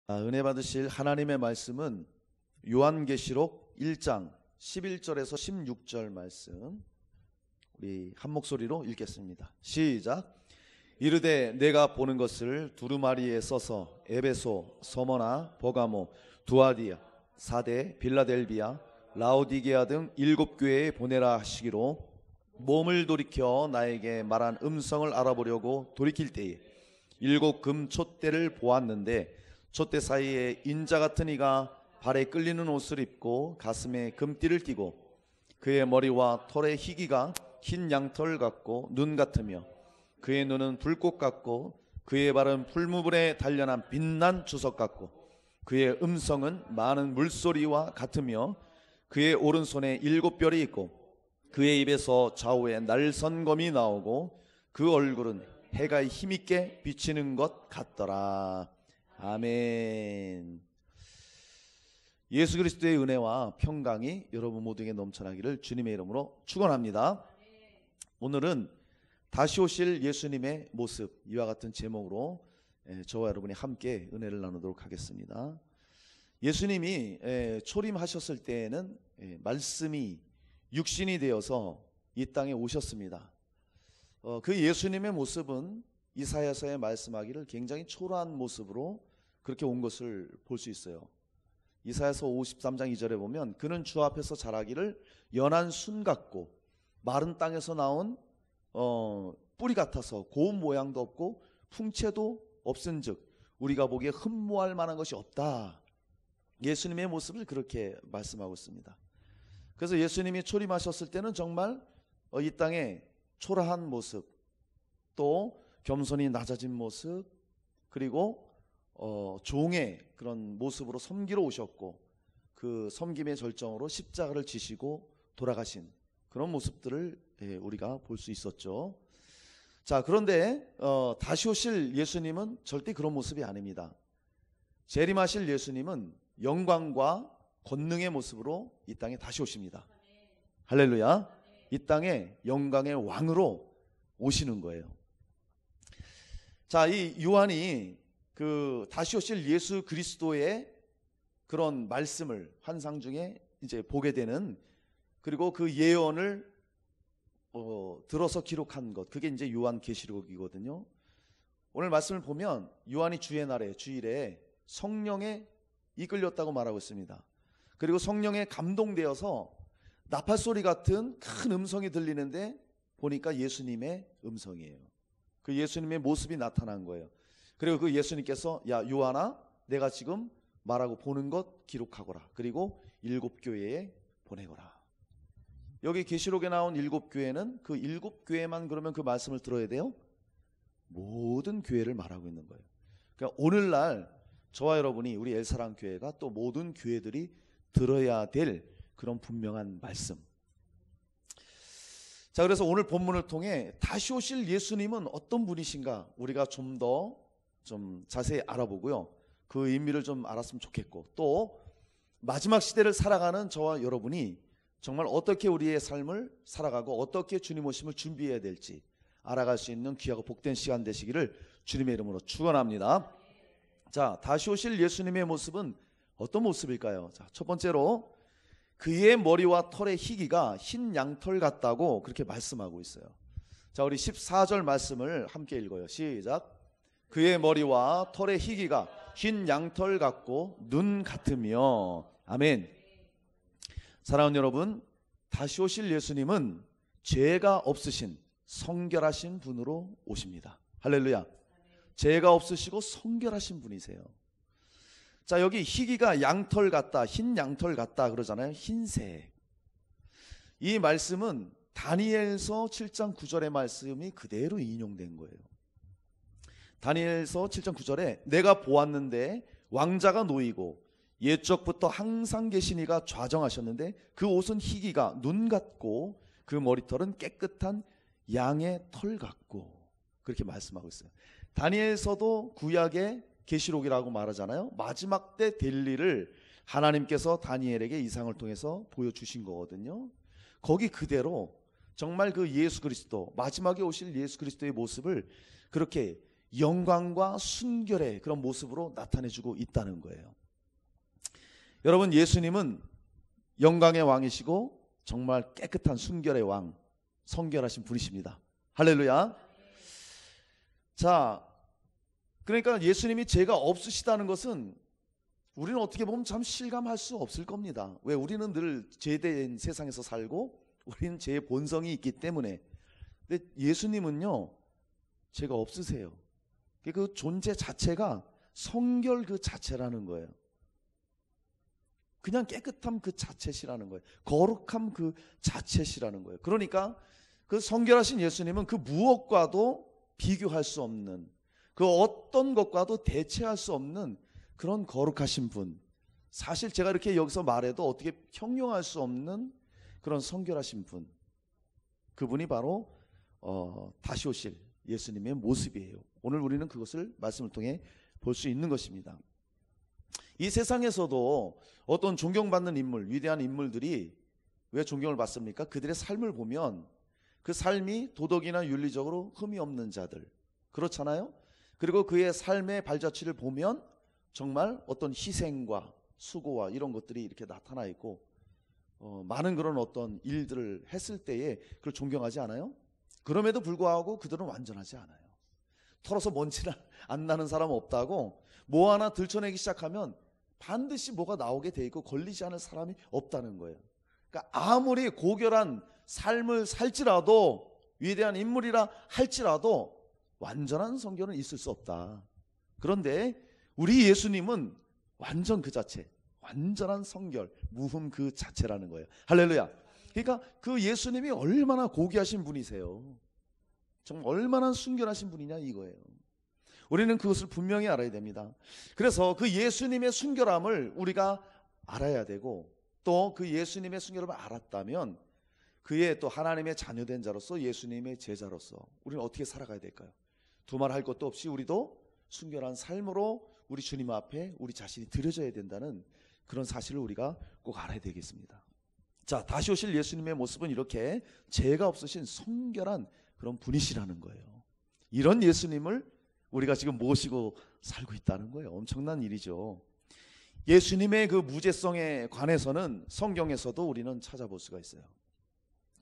은혜 받으실 하나님의 말씀은 요한계시록 1장 11절에서 16절 말씀, 우리 한 목소리로 읽겠습니다. 시작. 이르되 내가 보는 것을 두루마리에 써서 에베소, 서머나, 버가모, 두아디아, 사대, 빌라델비아, 라오디게아 등 7교회에 보내라 하시기로, 몸을 돌이켜 나에게 말한 음성을 알아보려고 돌이킬 때에 7 금 촛대를 보았는데, 촛대 사이에 인자 같은 이가 발에 끌리는 옷을 입고 가슴에 금띠를 띠고, 그의 머리와 털의 희기가 흰 양털 같고 눈 같으며, 그의 눈은 불꽃 같고, 그의 발은 풀무불에 단련한 빛난 주석 같고, 그의 음성은 많은 물소리와 같으며, 그의 오른손에 7별이 있고, 그의 입에서 좌우에 날선검이 나오고, 그 얼굴은 해가 힘있게 비치는 것 같더라. 아멘. 예수 그리스도의 은혜와 평강이 여러분 모두에게 넘쳐나기를 주님의 이름으로 축원합니다. 오늘은 다시 오실 예수님의 모습, 이와 같은 제목으로 저와 여러분이 함께 은혜를 나누도록 하겠습니다. 예수님이 초림하셨을 때에는 말씀이 육신이 되어서 이 땅에 오셨습니다. 그 예수님의 모습은 이사야서에 말씀하기를 굉장히 초라한 모습으로 그렇게 온 것을 볼 수 있어요. 이사야서 53장 2절에 보면, 그는 주 앞에서 자라기를 연한 순 같고 마른 땅에서 나온 뿌리 같아서 고운 모양도 없고 풍채도 없은즉 우리가 보기에 흠모할 만한 것이 없다. 예수님의 모습을 그렇게 말씀하고 있습니다. 그래서 예수님이 초림하셨을 때는 정말 이 땅에 초라한 모습, 또 겸손히 낮아진 모습, 그리고 종의 그런 모습으로 섬기러 오셨고, 그 섬김의 절정으로 십자가를 지시고 돌아가신 그런 모습들을 우리가 볼 수 있었죠. 자, 그런데 다시 오실 예수님은 절대 그런 모습이 아닙니다. 재림하실 예수님은 영광과 권능의 모습으로 이 땅에 다시 오십니다. 할렐루야. 이 땅에 영광의 왕으로 오시는 거예요. 자, 이 요한이 그 다시 오실 예수 그리스도의 그런 말씀을 환상 중에 이제 보게 되는, 그리고 그 예언을 들어서 기록한 것, 그게 이제 요한계시록이거든요. 오늘 말씀을 보면 요한이 주일에 성령에 이끌렸다고 말하고 있습니다. 그리고 성령에 감동되어서 나팔소리 같은 큰 음성이 들리는데 보니까 예수님의 음성이에요. 그 예수님의 모습이 나타난 거예요. 그리고 그 예수님께서, 야 요한아, 내가 지금 말하고 보는 것 기록하거라. 그리고 7교회에 보내거라. 여기 계시록에 나온 7교회는 그 7교회만 그러면 그 말씀을 들어야 돼요? 모든 교회를 말하고 있는 거예요. 그러니까 오늘날 저와 여러분이, 우리 엘사랑교회가 또 모든 교회들이 들어야 될 그런 분명한 말씀. 자, 그래서 오늘 본문을 통해 다시 오실 예수님은 어떤 분이신가 우리가 좀 더 자세히 알아보고요, 그 의미를 좀 알았으면 좋겠고, 또 마지막 시대를 살아가는 저와 여러분이 정말 어떻게 우리의 삶을 살아가고 어떻게 주님 오심을 준비해야 될지 알아갈 수 있는 귀하고 복된 시간 되시기를 주님의 이름으로 축원합니다. 자, 다시 오실 예수님의 모습은 어떤 모습일까요? 자, 첫 번째로 그의 머리와 털의 희기가 흰 양털 같다고 그렇게 말씀하고 있어요. 자, 우리 14절 말씀을 함께 읽어요. 시작. 그의 머리와 털의 희기가 흰 양털 같고 눈 같으며. 아멘. 사랑하는 여러분, 다시 오실 예수님은 죄가 없으신 성결하신 분으로 오십니다. 할렐루야. 죄가 없으시고 성결하신 분이세요. 자, 여기 희기가 양털 같다, 흰 양털 같다 그러잖아요. 흰색. 이 말씀은 다니엘서 7장 9절의 말씀이 그대로 인용된 거예요. 다니엘서 7장 9절에 내가 보았는데 왕자가 놓이고 옛적부터 항상 계신 이가 좌정하셨는데 그 옷은 희기가 눈 같고 그 머리털은 깨끗한 양의 털 같고, 그렇게 말씀하고 있어요. 다니엘서도 구약의 계시록이라고 말하잖아요. 마지막 때 될 일을 하나님께서 다니엘에게 이상을 통해서 보여주신 거거든요. 거기 그대로 정말 그 예수 그리스도, 마지막에 오실 예수 그리스도의 모습을 그렇게 영광과 순결의 그런 모습으로 나타내주고 있다는 거예요. 여러분, 예수님은 영광의 왕이시고 정말 깨끗한 순결의 왕, 성결하신 분이십니다. 할렐루야. 자, 그러니까 예수님이 죄가 없으시다는 것은 우리는 어떻게 보면 참 실감할 수 없을 겁니다. 왜? 우리는 늘 죄된 세상에서 살고 우리는 죄의 본성이 있기 때문에. 근데 예수님은요, 죄가 없으세요. 그 존재 자체가 성결 그 자체라는 거예요. 그냥 깨끗함 그 자체시라는 거예요. 거룩함 그 자체시라는 거예요. 그러니까 그 성결하신 예수님은 그 무엇과도 비교할 수 없는, 그 어떤 것과도 대체할 수 없는 그런 거룩하신 분. 사실 제가 이렇게 여기서 말해도 어떻게 형용할 수 없는 그런 성결하신 분. 그분이 바로 다시 오실 예수님의 모습이에요. 오늘 우리는 그것을 말씀을 통해 볼 수 있는 것입니다. 이 세상에서도 어떤 존경받는 인물, 위대한 인물들이 왜 존경을 받습니까? 그들의 삶을 보면 그 삶이 도덕이나 윤리적으로 흠이 없는 자들, 그렇잖아요. 그리고 그의 삶의 발자취를 보면 정말 어떤 희생과 수고와 이런 것들이 이렇게 나타나 있고, 많은 그런 어떤 일들을 했을 때에 그걸 존경하지 않아요? 그럼에도 불구하고 그들은 완전하지 않아요. 털어서 먼지를 안 나는 사람은 없다고, 뭐 하나 들춰내기 시작하면 반드시 뭐가 나오게 돼 있고 걸리지 않을 사람이 없다는 거예요. 그러니까 아무리 고결한 삶을 살지라도, 위대한 인물이라 할지라도 완전한 성결은 있을 수 없다. 그런데 우리 예수님은 완전 그 자체, 완전한 성결, 무흠 그 자체라는 거예요. 할렐루야. 그러니까 그 예수님이 얼마나 고귀하신 분이세요. 정말 얼마나 순결하신 분이냐 이거예요. 우리는 그것을 분명히 알아야 됩니다. 그래서 그 예수님의 순결함을 우리가 알아야 되고, 또 그 예수님의 순결함을 알았다면 그의 또 하나님의 자녀된 자로서, 예수님의 제자로서 우리는 어떻게 살아가야 될까요? 두말할 것도 없이 우리도 순결한 삶으로 우리 주님 앞에 우리 자신이 드려져야 된다는 그런 사실을 우리가 꼭 알아야 되겠습니다. 자, 다시 오실 예수님의 모습은 이렇게 죄가 없으신 성결한 그런 분이시라는 거예요. 이런 예수님을 우리가 지금 모시고 살고 있다는 거예요. 엄청난 일이죠. 예수님의 그 무죄성에 관해서는 성경에서도 우리는 찾아볼 수가 있어요.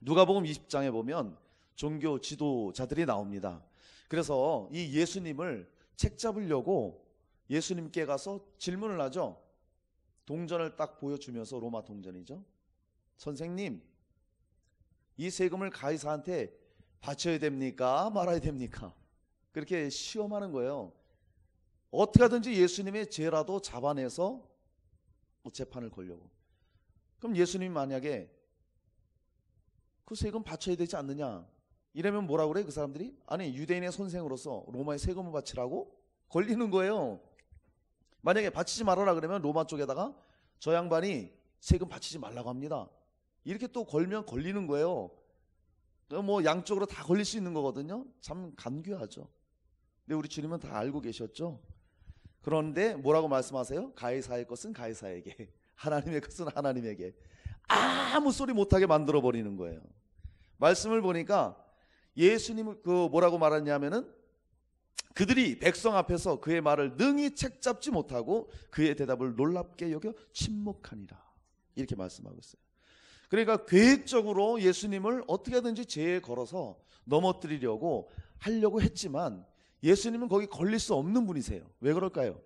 누가복음 20장에 보면 종교 지도자들이 나옵니다. 그래서 이 예수님을 책 잡으려고 예수님께 가서 질문을 하죠. 동전을 딱 보여주면서, 로마 동전이죠. 선생님, 이 세금을 가이사한테 바쳐야 됩니까? 말아야 됩니까? 그렇게 시험하는 거예요. 어떻게 하든지 예수님의 죄라도 잡아내서 재판을 걸려고. 그럼 예수님이 만약에 그 세금 바쳐야 되지 않느냐 이러면 뭐라 그래? 그 사람들이? 아니, 유대인의 선생으로서 로마에 세금을 바치라고? 걸리는 거예요. 만약에 바치지 말아라 그러면 로마 쪽에다가 저 양반이 세금 바치지 말라고 합니다. 이렇게 또 걸면 걸리는 거예요. 뭐 양쪽으로 다 걸릴 수 있는 거거든요. 참 간교하죠. 근데 우리 주님은 다 알고 계셨죠. 그런데 뭐라고 말씀하세요? 가이사의 것은 가이사에게, 하나님의 것은 하나님에게. 아무 소리 못하게 만들어 버리는 거예요. 말씀을 보니까 예수님을 뭐라고 말했냐면은, 그들이 백성 앞에서 그의 말을 능히 책잡지 못하고 그의 대답을 놀랍게 여겨 침묵하니라, 이렇게 말씀하고 있어요. 그러니까 계획적으로 예수님을 어떻게든지 죄에 걸어서 넘어뜨리려고 하려고 했지만 예수님은 거기 걸릴 수 없는 분이세요. 왜 그럴까요?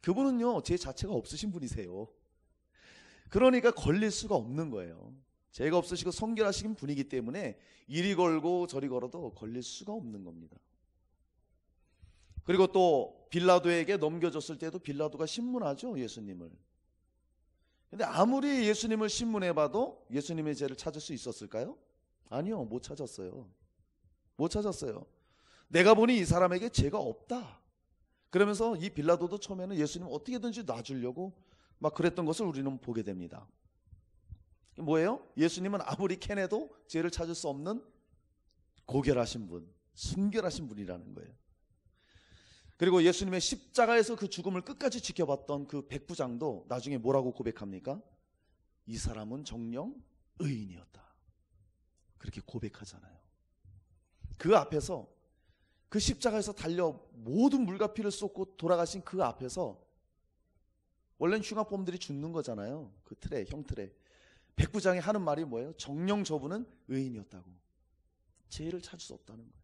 그분은요, 죄 자체가 없으신 분이세요. 그러니까 걸릴 수가 없는 거예요. 죄가 없으시고 성결하신 분이기 때문에 이리 걸고 저리 걸어도 걸릴 수가 없는 겁니다. 그리고 또 빌라도에게 넘겨줬을 때도 빌라도가 신문하죠, 예수님을. 근데 아무리 예수님을 신문해봐도 예수님의 죄를 찾을 수 있었을까요? 아니요, 못 찾았어요. 못 찾았어요. 내가 보니 이 사람에게 죄가 없다. 그러면서 이 빌라도도 처음에는 예수님 어떻게든지 놔주려고 막 그랬던 것을 우리는 보게 됩니다. 뭐예요? 예수님은 아무리 캐내도 죄를 찾을 수 없는 고결하신 분, 순결하신 분이라는 거예요. 그리고 예수님의 십자가에서 그 죽음을 끝까지 지켜봤던 그 백부장도 나중에 뭐라고 고백합니까? 이 사람은 정녕 의인이었다. 그렇게 고백하잖아요. 그 앞에서 그 십자가에서 달려 모든 물과 피를 쏟고 돌아가신 그 앞에서, 원래는 흉악범들이 죽는 거잖아요. 그 틀에, 형틀에. 백부장이 하는 말이 뭐예요? 정녕 저분은 의인이었다고. 죄를 찾을 수 없다는 거예요.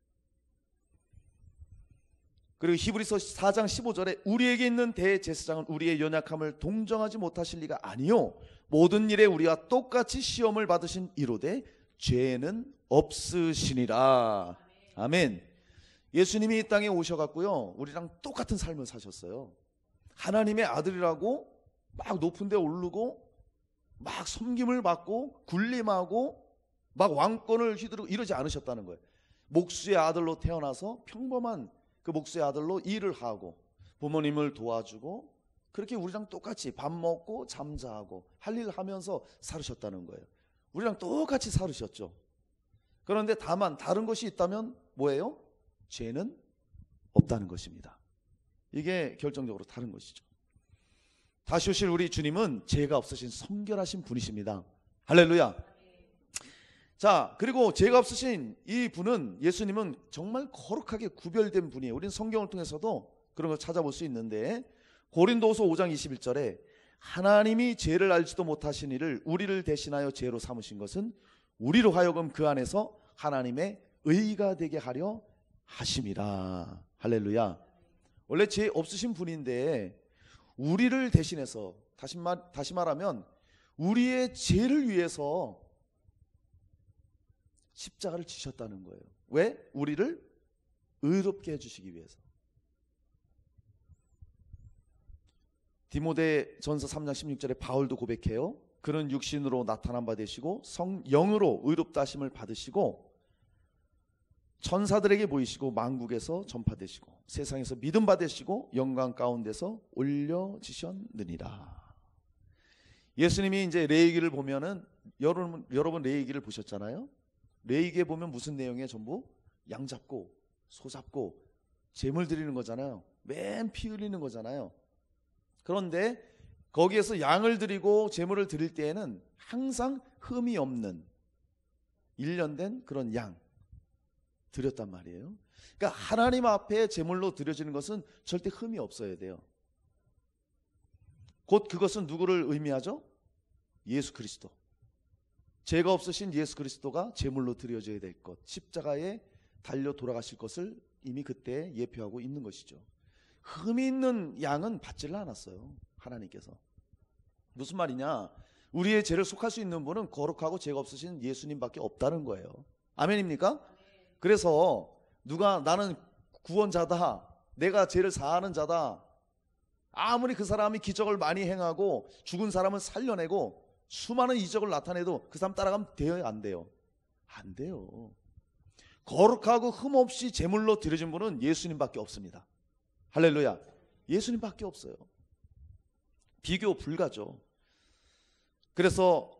그리고 히브리서 4장 15절에 우리에게 있는 대제사장은 우리의 연약함을 동정하지 못하실 리가 아니요 모든 일에 우리와 똑같이 시험을 받으신 이로되 죄는 없으시니라. 아멘. 예수님이 이 땅에 오셔갖고요, 우리랑 똑같은 삶을 사셨어요. 하나님의 아들이라고 막 높은 데 오르고 막 섬김을 받고 군림하고 막 왕권을 휘두르고 이러지 않으셨다는 거예요. 목수의 아들로 태어나서 평범한 그 목수의 아들로 일을 하고 부모님을 도와주고 그렇게 우리랑 똑같이 밥 먹고 잠자고 할 일 하면서 살으셨다는 거예요. 우리랑 똑같이 살으셨죠. 그런데 다만 다른 것이 있다면 뭐예요? 죄는 없다는 것입니다. 이게 결정적으로 다른 것이죠. 다시 오실 우리 주님은 죄가 없으신 성결하신 분이십니다. 할렐루야. 자, 그리고 죄가 없으신 이 분은, 예수님은 정말 거룩하게 구별된 분이에요. 우리는 성경을 통해서도 그런 걸 찾아볼 수 있는데, 고린도후서 5장 21절에 하나님이 죄를 알지도 못하신 이를 우리를 대신하여 죄로 삼으신 것은 우리로 하여금 그 안에서 하나님의 의가 되게 하려 하심이라. 할렐루야. 원래 죄 없으신 분인데 우리를 대신해서, 다시 말하면 우리의 죄를 위해서 십자가를 지셨다는 거예요. 왜? 우리를 의롭게 해주시기 위해서. 디모데전서 3장 16절에 바울도 고백해요. 그는 육신으로 나타난 바 되시고 성령으로 의롭다 하심을 받으시고 천사들에게 보이시고 만국에서 전파되시고 세상에서 믿음 받으시고 영광 가운데서 올려지셨느니라. 예수님이 이제 레위기를 보면은, 여러분 레위기를 보셨잖아요. 레위기에 보면 무슨 내용이에요? 전부 양 잡고 소 잡고 제물 드리는 거잖아요. 맨 피 흘리는 거잖아요. 그런데 거기에서 양을 드리고 제물을 드릴 때에는 항상 흠이 없는 1년 된 그런 양 드렸단 말이에요. 그러니까 하나님 앞에 제물로 드려지는 것은 절대 흠이 없어야 돼요. 곧 그것은 누구를 의미하죠? 예수 그리스도. 죄가 없으신 예수 그리스도가 제물로 드려져야 될 것, 십자가에 달려 돌아가실 것을 이미 그때 예표하고 있는 것이죠. 흠이 있는 양은 받지를 않았어요, 하나님께서. 무슨 말이냐? 우리의 죄를 속할 수 있는 분은 거룩하고 죄가 없으신 예수님밖에 없다는 거예요. 아멘입니까? 그래서 누가 나는 구원자다, 내가 죄를 사하는 자다, 아무리 그 사람이 기적을 많이 행하고 죽은 사람을 살려내고 수많은 이적을 나타내도 그 사람 따라가면 돼요, 안 돼요? 안 돼요. 거룩하고 흠없이 제물로 드려진 분은 예수님밖에 없습니다. 할렐루야. 예수님밖에 없어요. 비교 불가죠. 그래서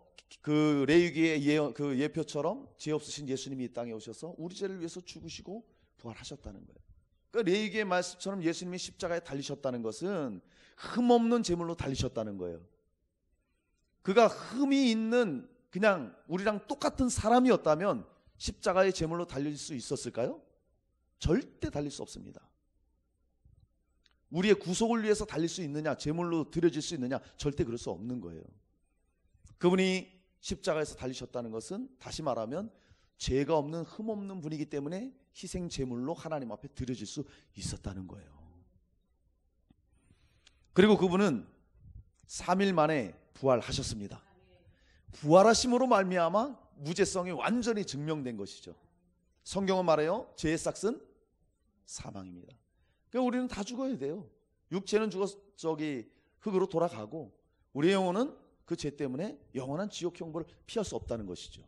그 레위기의 그 예표처럼 죄 없으신 예수님이 이 땅에 오셔서 우리 죄를 위해서 죽으시고 부활하셨다는 거예요. 그러니까 레위기의 말씀처럼 예수님이 십자가에 달리셨다는 것은 흠없는 제물로 달리셨다는 거예요. 그가 흠이 있는 그냥 우리랑 똑같은 사람이었다면 십자가의 제물로 달릴 수 있었을까요? 절대 달릴 수 없습니다. 우리의 구속을 위해서 달릴 수 있느냐, 제물로 드려질 수 있느냐, 절대 그럴 수 없는 거예요. 그분이 십자가에서 달리셨다는 것은 다시 말하면 죄가 없는 흠없는 분이기 때문에 희생 제물로 하나님 앞에 드려질 수 있었다는 거예요. 그리고 그분은 3일 만에 부활하셨습니다. 부활하심으로 말미암아 무죄성이 완전히 증명된 것이죠. 성경은 말해요, 죄의 삭은 사망입니다. 그러니까 우리는 다 죽어야 돼요. 육체는 죽어서 흙으로 돌아가고 우리의 영혼은 그 죄 때문에 영원한 지옥 형벌을 피할 수 없다는 것이죠.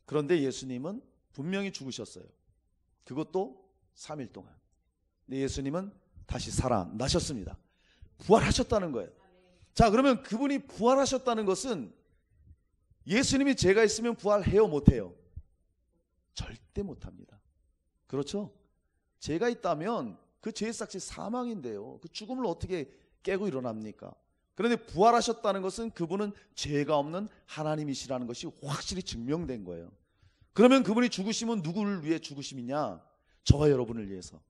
그런데 예수님은 분명히 죽으셨어요. 그것도 3일 동안. 근데 예수님은 다시 살아나셨습니다. 부활하셨다는 거예요. 자, 그러면 그분이 부활하셨다는 것은 예수님이 죄가 있으면 부활해요, 못해요? 절대 못합니다. 그렇죠? 죄가 있다면 그 죄의 삭이 사망인데요, 그 죽음을 어떻게 깨고 일어납니까? 그런데 부활하셨다는 것은 그분은 죄가 없는 하나님이시라는 것이 확실히 증명된 거예요. 그러면 그분이 죽으심은 누구를 위해 죽으심이냐? 저와 여러분을 위해서,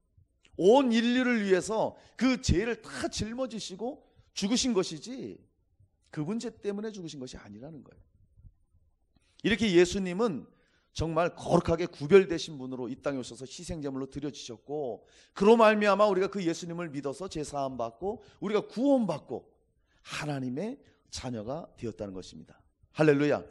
온 인류를 위해서 그 죄를 다 짊어지시고 죽으신 것이지 그분 죄 때문에 죽으신 것이 아니라는 거예요. 이렇게 예수님은 정말 거룩하게 구별되신 분으로 이 땅에 오셔서 희생제물로 드려지셨고, 그로 말미암아 우리가 그 예수님을 믿어서 제사함 받고 우리가 구원받고 하나님의 자녀가 되었다는 것입니다. 할렐루야.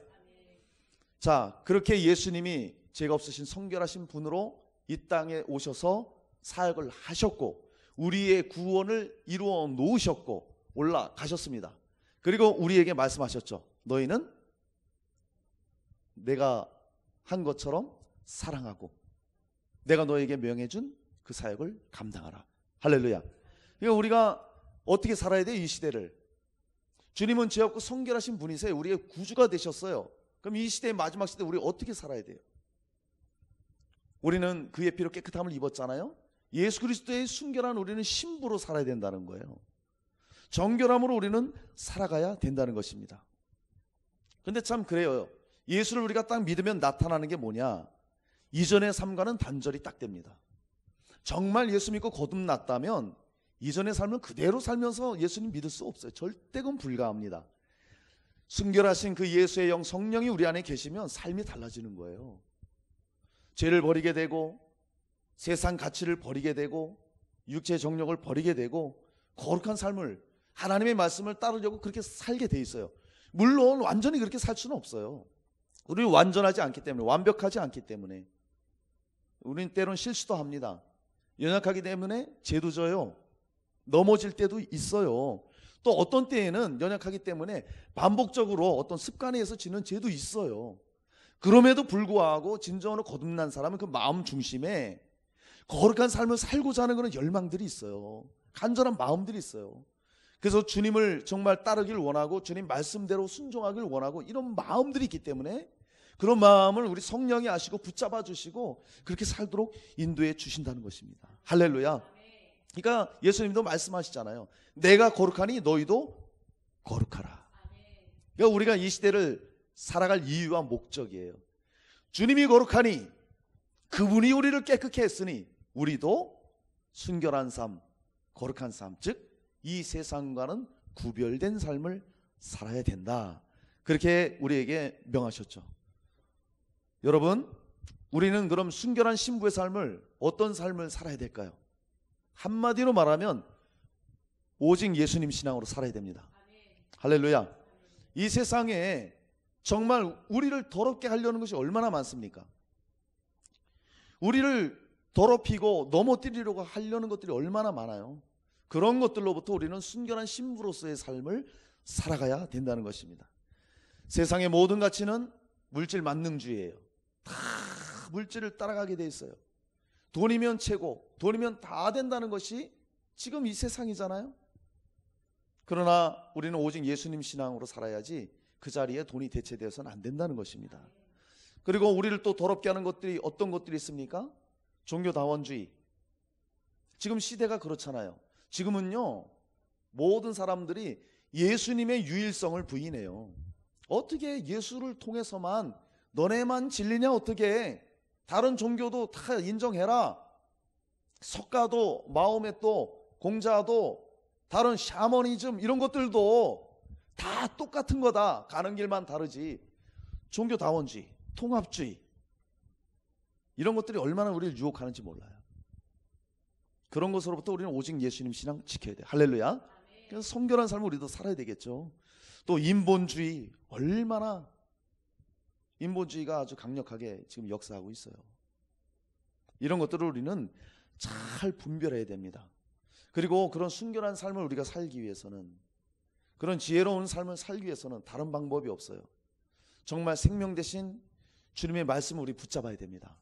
자, 그렇게 예수님이 죄가 없으신 성결하신 분으로 이 땅에 오셔서 사역을 하셨고 우리의 구원을 이루어 놓으셨고 올라가셨습니다. 그리고 우리에게 말씀하셨죠. 너희는 내가 한 것처럼 사랑하고 내가 너에게 명해준 그 사역을 감당하라. 할렐루야. 그러니까 우리가 어떻게 살아야 돼요? 이 시대를. 주님은 죄 없고 성결하신 분이세요. 우리의 구주가 되셨어요. 그럼 이 시대의 마지막 시대 우리 어떻게 살아야 돼요? 우리는 그의 피로 깨끗함을 입었잖아요. 예수 그리스도의 순결한 우리는 신부로 살아야 된다는 거예요. 정결함으로 우리는 살아가야 된다는 것입니다. 근데 참 그래요. 예수를 우리가 딱 믿으면 나타나는 게 뭐냐? 이전의 삶과는 단절이 딱 됩니다. 정말 예수 믿고 거듭났다면 이전의 삶은 그대로 살면서 예수님 믿을 수 없어요. 절대 그건 불가합니다. 순결하신 그 예수의 영 성령이 우리 안에 계시면 삶이 달라지는 거예요. 죄를 버리게 되고 세상 가치를 버리게 되고 육체의 정욕을 버리게 되고 거룩한 삶을, 하나님의 말씀을 따르려고 그렇게 살게 돼 있어요. 물론 완전히 그렇게 살 수는 없어요. 우리는 완전하지 않기 때문에, 완벽하지 않기 때문에. 우리는 때론 실수도 합니다. 연약하기 때문에 죄도 져요. 넘어질 때도 있어요. 또 어떤 때에는 연약하기 때문에 반복적으로 어떤 습관에 의해서 지는 죄도 있어요. 그럼에도 불구하고 진정으로 거듭난 사람은 그 마음 중심에 거룩한 삶을 살고자 하는 그런 열망들이 있어요. 간절한 마음들이 있어요. 그래서 주님을 정말 따르길 원하고 주님 말씀대로 순종하길 원하고 이런 마음들이 있기 때문에 그런 마음을 우리 성령이 아시고 붙잡아 주시고 그렇게 살도록 인도해 주신다는 것입니다. 할렐루야. 그러니까 예수님도 말씀하시잖아요. 내가 거룩하니 너희도 거룩하라. 그러니까 우리가 이 시대를 살아갈 이유와 목적이에요. 주님이 거룩하니 그분이 우리를 깨끗게 했으니 우리도 순결한 삶, 거룩한 삶, 즉 이 세상과는 구별된 삶을 살아야 된다. 그렇게 우리에게 명하셨죠. 여러분, 우리는 그럼 순결한 신부의 삶을, 어떤 삶을 살아야 될까요? 한마디로 말하면 오직 예수님 신앙으로 살아야 됩니다. 할렐루야. 이 세상에 정말 우리를 더럽게 하려는 것이 얼마나 많습니까? 우리를 더럽히고 넘어뜨리려고 하려는 것들이 얼마나 많아요. 그런 것들로부터 우리는 순결한 신부로서의 삶을 살아가야 된다는 것입니다. 세상의 모든 가치는 물질 만능주의예요. 다 물질을 따라가게 돼 있어요. 돈이면 최고, 돈이면 다 된다는 것이 지금 이 세상이잖아요. 그러나 우리는 오직 예수님 신앙으로 살아야지 그 자리에 돈이 대체되어서는 안 된다는 것입니다. 그리고 우리를 또 더럽게 하는 것들이 어떤 것들이 있습니까? 종교다원주의. 지금 시대가 그렇잖아요. 지금은요, 모든 사람들이 예수님의 유일성을 부인해요. 어떻게 예수를 통해서만, 너네만 진리냐 어떻게, 다른 종교도 다 인정해라. 석가도, 마호메도, 공자도, 다른 샤머니즘 이런 것들도 다 똑같은 거다. 가는 길만 다르지. 종교다원주의, 통합주의 이런 것들이 얼마나 우리를 유혹하는지 몰라요. 그런 것으로부터 우리는 오직 예수님 신앙 지켜야 돼요. 할렐루야. 그래서 성결한 삶을 우리도 살아야 되겠죠. 또 인본주의, 얼마나 인본주의가 아주 강력하게 지금 역사하고 있어요. 이런 것들을 우리는 잘 분별해야 됩니다. 그리고 그런 순결한 삶을 우리가 살기 위해서는, 그런 지혜로운 삶을 살기 위해서는 다른 방법이 없어요. 정말 생명 대신 주님의 말씀을 우리 붙잡아야 됩니다.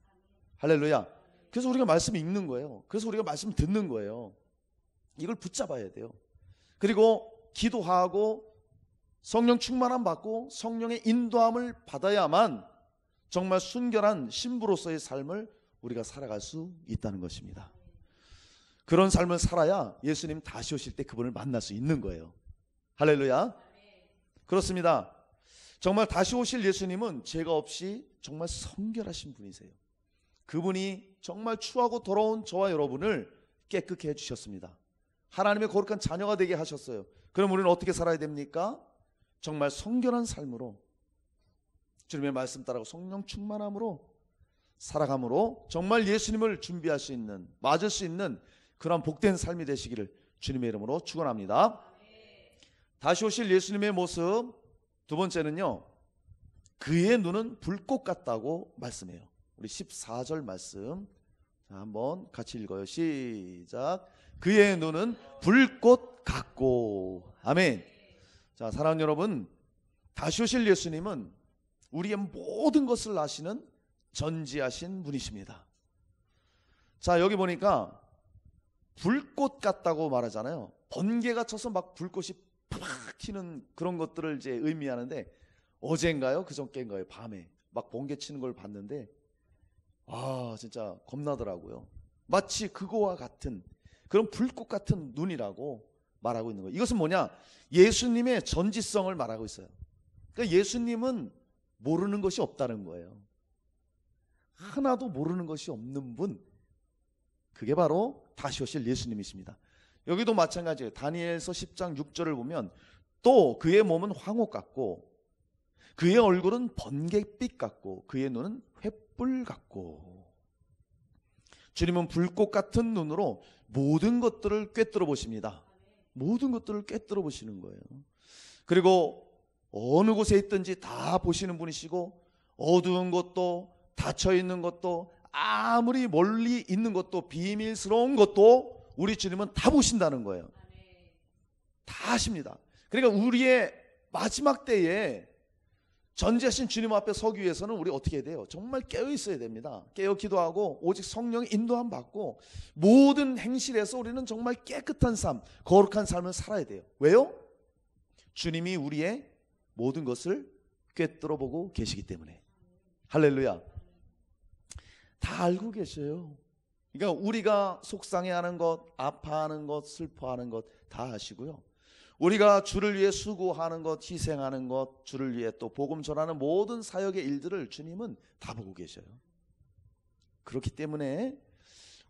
할렐루야. 그래서 우리가 말씀 읽는 거예요. 그래서 우리가 말씀 듣는 거예요. 이걸 붙잡아야 돼요. 그리고 기도하고 성령 충만함 받고 성령의 인도함을 받아야만 정말 순결한 신부로서의 삶을 우리가 살아갈 수 있다는 것입니다. 그런 삶을 살아야 예수님 다시 오실 때 그분을 만날 수 있는 거예요. 할렐루야. 그렇습니다. 정말 다시 오실 예수님은 죄가 없이 정말 성결하신 분이세요. 그분이 정말 추하고 더러운 저와 여러분을 깨끗게 해주셨습니다. 하나님의 거룩한 자녀가 되게 하셨어요. 그럼 우리는 어떻게 살아야 됩니까? 정말 성결한 삶으로, 주님의 말씀 따라고 성령 충만함으로 살아감으로 정말 예수님을 준비할 수 있는, 맞을 수 있는 그런 복된 삶이 되시기를 주님의 이름으로 축원합니다. 다시 오실 예수님의 모습, 두 번째는요, 그의 눈은 불꽃 같다고 말씀해요. 우리 14절 말씀, 자, 한번 같이 읽어요. 시작. 그의 눈은 불꽃 같고. 아멘. 자, 사랑하는 여러분, 다시 오실 예수님은 우리의 모든 것을 아시는 전지하신 분이십니다. 자, 여기 보니까 불꽃 같다고 말하잖아요. 번개가 쳐서 막 불꽃이 팍 튀는 그런 것들을 이제 의미하는데, 어제인가요? 그저께인가요? 밤에 막 번개 치는 걸 봤는데 진짜 겁나더라고요. 마치 그거와 같은 그런 불꽃 같은 눈이라고 말하고 있는 거예요. 이것은 뭐냐? 예수님의 전지성을 말하고 있어요. 그러니까 예수님은 모르는 것이 없다는 거예요. 하나도 모르는 것이 없는 분, 그게 바로 다시 오실 예수님이십니다. 여기도 마찬가지예요. 다니엘서 10장 6절을 보면 또 그의 몸은 황옥 같고 그의 얼굴은 번갯빛 같고 그의 눈은 횃불 같고. 주님은 불꽃 같은 눈으로 모든 것들을 꿰뚫어 보십니다. 모든 것들을 꿰뚫어 보시는 거예요. 그리고 어느 곳에 있든지 다 보시는 분이시고, 어두운 것도 닫혀 있는 것도 아무리 멀리 있는 것도 비밀스러운 것도 우리 주님은 다 보신다는 거예요. 다 아십니다. 그러니까 우리의 마지막 때에 전지하신 주님 앞에 서기 위해서는 우리 어떻게 해야 돼요? 정말 깨어 있어야 됩니다. 깨어 기도하고 오직 성령의 인도함 받고 모든 행실에서 우리는 정말 깨끗한 삶, 거룩한 삶을 살아야 돼요. 왜요? 주님이 우리의 모든 것을 꿰뚫어 보고 계시기 때문에. 할렐루야. 다 알고 계셔요. 그러니까 우리가 속상해하는 것, 아파하는 것, 슬퍼하는 것 다 아시고요. 우리가 주를 위해 수고하는 것, 희생하는 것, 주를 위해 또 복음 전하는 모든 사역의 일들을 주님은 다 보고 계셔요. 그렇기 때문에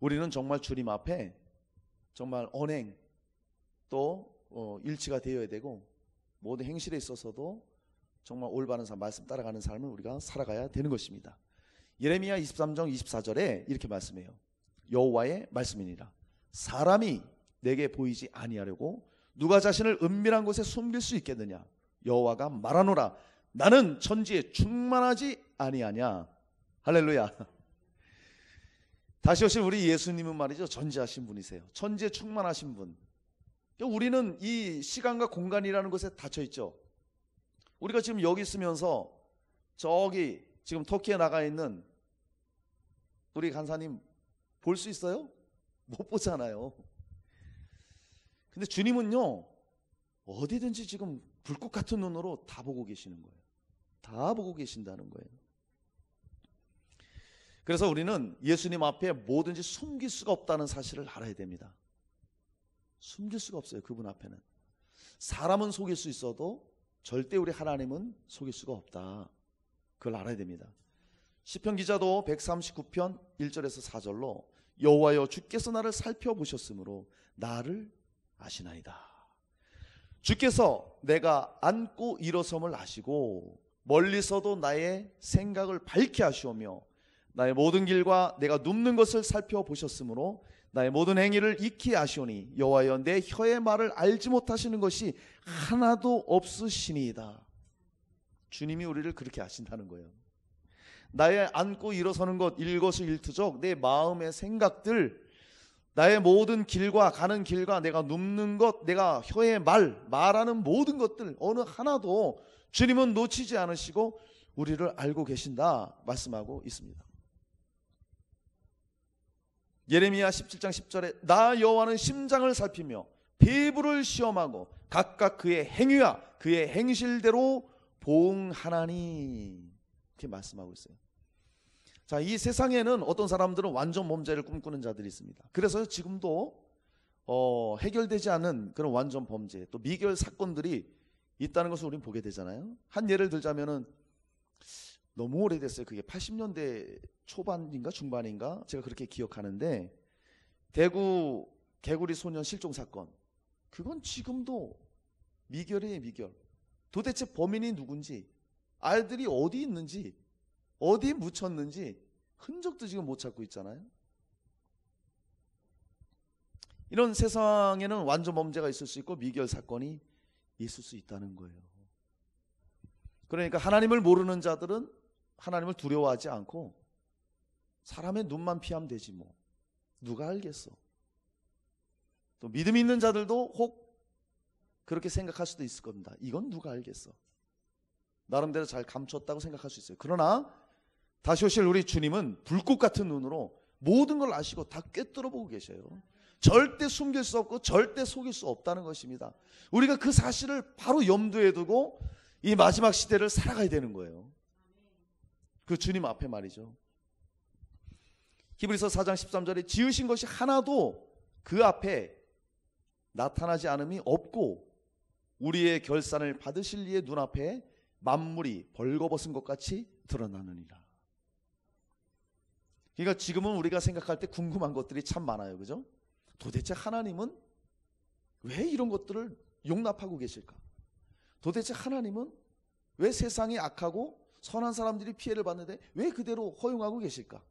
우리는 정말 주님 앞에 정말 언행 또 일치가 되어야 되고, 모든 행실에 있어서도 정말 올바른 삶, 말씀 따라가는 삶을 우리가 살아가야 되는 것입니다. 예레미야 23장 24절에 이렇게 말씀해요. 여호와의 말씀이니라. 사람이 내게 보이지 아니하려고 누가 자신을 은밀한 곳에 숨길 수 있겠느냐? 여호와가 말하노라. 나는 천지에 충만하지 아니하냐. 할렐루야. 다시 오실 우리 예수님은 말이죠, 전지하신 분이세요. 천지에 충만하신 분. 우리는 이 시간과 공간이라는 것에 닫혀 있죠. 우리가 지금 여기 있으면서 저기 지금 터키에 나가 있는 우리 간사님 볼 수 있어요? 못 보잖아요. 근데 주님은요, 어디든지 지금 불꽃 같은 눈으로 다 보고 계시는 거예요. 다 보고 계신다는 거예요. 그래서 우리는 예수님 앞에 뭐든지 숨길 수가 없다는 사실을 알아야 됩니다. 숨길 수가 없어요. 그분 앞에는. 사람은 속일 수 있어도 절대 우리 하나님은 속일 수가 없다. 그걸 알아야 됩니다. 시편 기자도 139편 1절에서 4절로 여호와여 주께서 나를 살펴보셨으므로 나를 아시나이다. 주께서 내가 앉고 일어섬을 아시고 멀리서도 나의 생각을 밝게 하시오며 나의 모든 길과 내가 눕는 것을 살펴보셨으므로 나의 모든 행위를 익히 아시오니 여호와여 내 혀의 말을 알지 못하시는 것이 하나도 없으시니이다. 주님이 우리를 그렇게 아신다는 거예요. 나의 앉고 일어서는 것, 일거수일투족, 내 마음의 생각들, 나의 모든 길과 가는 길과 내가 눕는 것, 내가 혀의 말하는 모든 것들 어느 하나도 주님은 놓치지 않으시고 우리를 알고 계신다 말씀하고 있습니다. 예레미야 17장 10절에 나 여호와는 심장을 살피며 배부를 시험하고 각각 그의 행위와 그의 행실대로 보응하나니, 이렇게 말씀하고 있어요. 자, 이 세상에는 어떤 사람들은 완전 범죄를 꿈꾸는 자들이 있습니다. 그래서 지금도 해결되지 않은 그런 완전 범죄, 또 미결 사건들이 있다는 것을 우리는 보게 되잖아요. 한 예를 들자면은 너무 오래됐어요. 그게 80년대 초반인가 중반인가 제가 그렇게 기억하는데, 대구 개구리 소년 실종 사건, 그건 지금도 미결이에요. 미결. 도대체 범인이 누군지, 아이들이 어디 있는지, 어디 묻혔는지 흔적도 지금 못 찾고 있잖아요. 이런 세상에는 완전 범죄가 있을 수 있고 미결 사건이 있을 수 있다는 거예요. 그러니까 하나님을 모르는 자들은 하나님을 두려워하지 않고 사람의 눈만 피하면 되지 뭐, 누가 알겠어. 또 믿음 있는 자들도 혹 그렇게 생각할 수도 있을 겁니다. 이건 누가 알겠어. 나름대로 잘 감췄다고 생각할 수 있어요. 그러나 다시 오실 우리 주님은 불꽃 같은 눈으로 모든 걸 아시고 다 꿰뚫어 보고 계셔요. 절대 숨길 수 없고 절대 속일 수 없다는 것입니다. 우리가 그 사실을 바로 염두에 두고 이 마지막 시대를 살아가야 되는 거예요. 그 주님 앞에 말이죠. 히브리서 4장 13절에 지으신 것이 하나도 그 앞에 나타나지 않음이 없고 우리의 결산을 받으실 이의 눈앞에 만물이 벌거벗은 것 같이 드러나느니라. 그러니까 지금은 우리가 생각할 때 궁금한 것들이 참 많아요. 그죠? 도대체 하나님은 왜 이런 것들을 용납하고 계실까? 도대체 하나님은 왜 세상이 악하고 선한 사람들이 피해를 받는데 왜 그대로 허용하고 계실까?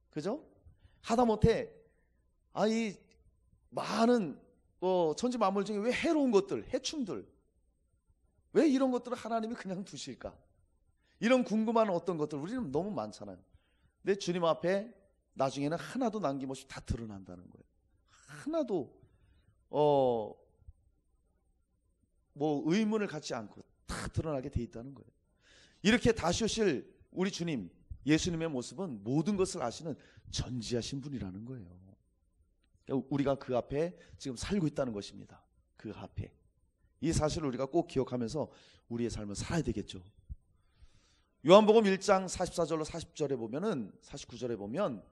그죠? 하다못해 이 많은 천지 만물 중에 왜 해로운 것들, 해충들, 왜 이런 것들을 하나님이 그냥 두실까? 이런 궁금한 어떤 것들 우리는 너무 많잖아요. 근데 주님 앞에 나중에는 하나도 남김없이 다 드러난다는 거예요. 하나도 의문을 갖지 않고 다 드러나게 돼 있다는 거예요. 이렇게 다시 오실 우리 주님, 예수님의 모습은 모든 것을 아시는 전지하신 분이라는 거예요. 우리가 그 앞에 지금 살고 있다는 것입니다. 그 앞에. 이 사실을 우리가 꼭 기억하면서 우리의 삶을 살아야 되겠죠. 요한복음 1장 44절로 40절에 보면은 49절에 보면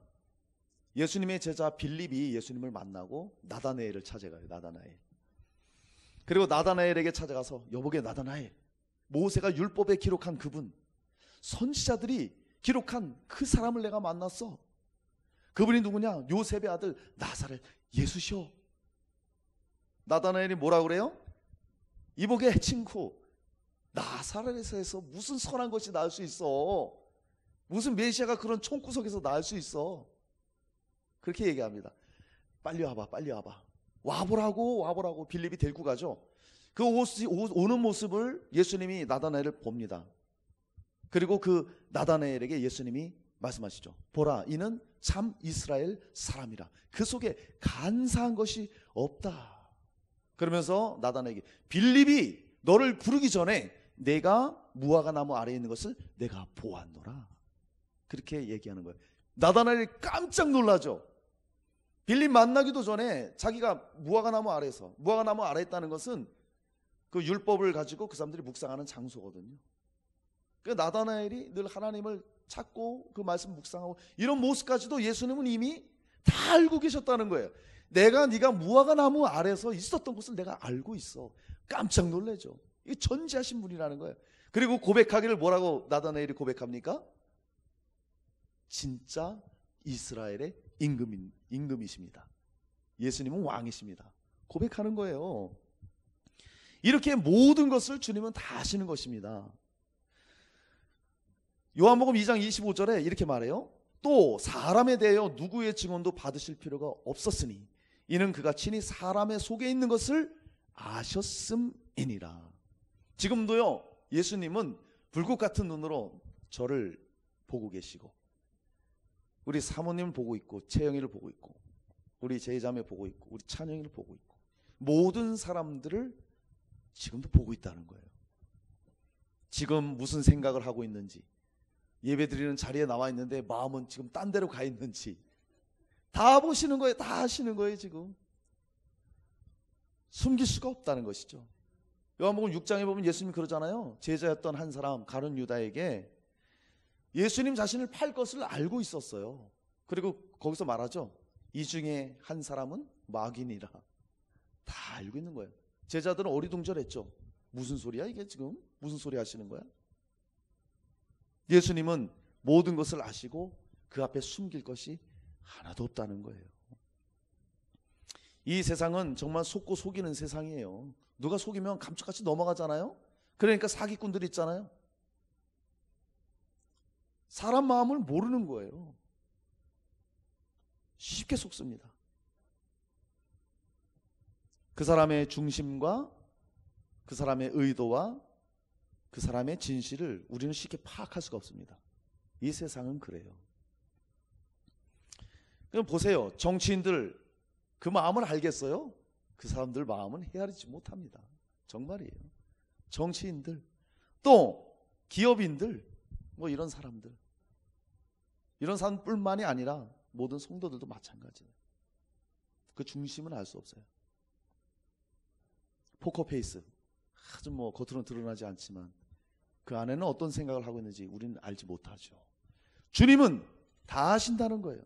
예수님의 제자 빌립이 예수님을 만나고 나다나엘을 찾아가요. 나다나엘. 그리고 나다나엘에게 찾아가서 여보게 나다나엘, 모세가 율법에 기록한 그분, 선지자들이 기록한 그 사람을 내가 만났어. 그분이 누구냐? 요셉의 아들 나사렛 예수시오. 나다나엘이 뭐라고 그래요? 이보게 친구, 나사렛에서 무슨 선한 것이 나올 수 있어? 무슨 메시아가 그런 총구석에서 나올 수 있어? 그렇게 얘기합니다. 빨리 와봐, 빨리 와봐. 와보라고 빌립이 데리고 가죠. 그 오는 모습을 예수님이 나다나엘을 봅니다. 그리고 그 나다나엘에게 예수님이 말씀하시죠. 보라, 이는 참 이스라엘 사람이라. 그 속에 간사한 것이 없다. 그러면서 나다나엘에게 빌립이 너를 부르기 전에 내가 무화과 나무 아래에 있는 것을 내가 보았노라. 그렇게 얘기하는 거예요. 나다나엘이 깜짝 놀라죠. 빌립 만나기도 전에 자기가 무화과 나무 아래에 있다는 것은 그 율법을 가지고 그 사람들이 묵상하는 장소거든요. 그 나다나엘이 늘 하나님을 찾고 그 말씀 묵상하고 이런 모습까지도 예수님은 이미 다 알고 계셨다는 거예요. 네가 무화과 나무 아래서 있었던 것을 내가 알고 있어. 깜짝 놀라죠. 이게 전지하신 분이라는 거예요. 그리고 고백하기를 뭐라고 나다나엘이 고백합니까? 진짜 이스라엘의 임금이십니다. 예수님은 왕이십니다. 고백하는 거예요. 이렇게 모든 것을 주님은 다 아시는 것입니다. 요한복음 2장 25절에 이렇게 말해요. 또 사람에 대하여 누구의 증언도 받으실 필요가 없었으니 이는 그가 친히 사람의 속에 있는 것을 아셨음이니라. 지금도요, 예수님은 불꽃 같은 눈으로 저를 보고 계시고 우리 사모님을 보고 있고 채영이를 보고 있고 우리 제자매 보고 있고 우리 찬영이를 보고 있고 모든 사람들을 지금도 보고 있다는 거예요. 지금 무슨 생각을 하고 있는지, 예배드리는 자리에 나와 있는데 마음은 지금 딴 데로 가 있는지 다 보시는 거예요. 다 아시는 거예요. 지금 숨길 수가 없다는 것이죠. 요한복음 6장에 보면 예수님이 그러잖아요. 제자였던 한 사람 가룟 유다에게 예수님 자신을 팔 것을 알고 있었어요. 그리고 거기서 말하죠. 이 중에 한 사람은 마귀니라. 다 알고 있는 거예요. 제자들은 어리둥절했죠. 무슨 소리야 이게 지금? 무슨 소리 하시는 거야? 예수님은 모든 것을 아시고 그 앞에 숨길 것이 하나도 없다는 거예요. 이 세상은 정말 속고 속이는 세상이에요. 누가 속이면 감쪽같이 넘어가잖아요. 그러니까 사기꾼들 있잖아요. 사람 마음을 모르는 거예요. 쉽게 속습니다. 그 사람의 중심과 그 사람의 의도와 그 사람의 진실을 우리는 쉽게 파악할 수가 없습니다. 이 세상은 그래요. 그럼 보세요. 정치인들 그 마음을 알겠어요? 그 사람들 마음은 헤아리지 못합니다. 정말이에요. 정치인들, 또 기업인들, 뭐 이런 사람들, 이런 사람뿐만이 아니라 모든 성도들도 마찬가지예요. 그 중심은 알 수 없어요. 포커페이스, 아주 뭐 겉으로는 드러나지 않지만 그 안에는 어떤 생각을 하고 있는지 우리는 알지 못하죠. 주님은 다 아신다는 거예요.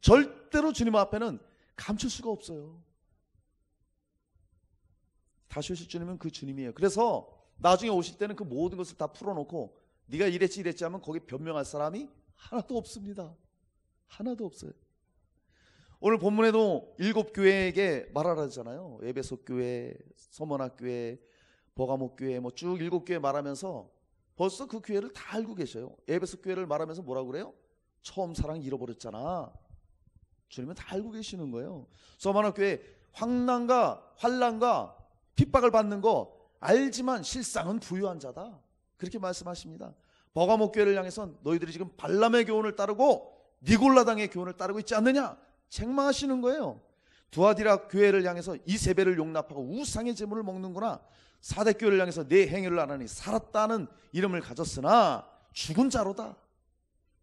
절대로 주님 앞에는 감출 수가 없어요. 다시 오실 주님은 그 주님이에요. 그래서 나중에 오실 때는 그 모든 것을 다 풀어놓고 네가 이랬지 이랬지 하면 거기 변명할 사람이 하나도 없습니다. 하나도 없어요. 오늘 본문에도 7교회에게 말하라 하잖아요. 에베소 교회, 서머나 교회, 버가모 교회, 뭐 쭉 7교회 말하면서 벌써 그 교회를 다 알고 계셔요. 에베소 교회를 말하면서 뭐라고 그래요? 처음 사랑 잃어버렸잖아. 주님은 다 알고 계시는 거예요. 서머나 교회 환난과 핍박을 받는 거 알지만 실상은 부유한 자다. 그렇게 말씀하십니다. 버가모 교회를 향해서 너희들이 지금 발람의 교훈을 따르고 니골라당의 교훈을 따르고 있지 않느냐 책망하시는 거예요. 두아디라 교회를 향해서 이세벨을 용납하고 우상의 제물을 먹는구나. 사대 교회를 향해서 내 행위를 안 하니 살았다는 이름을 가졌으나 죽은 자로다.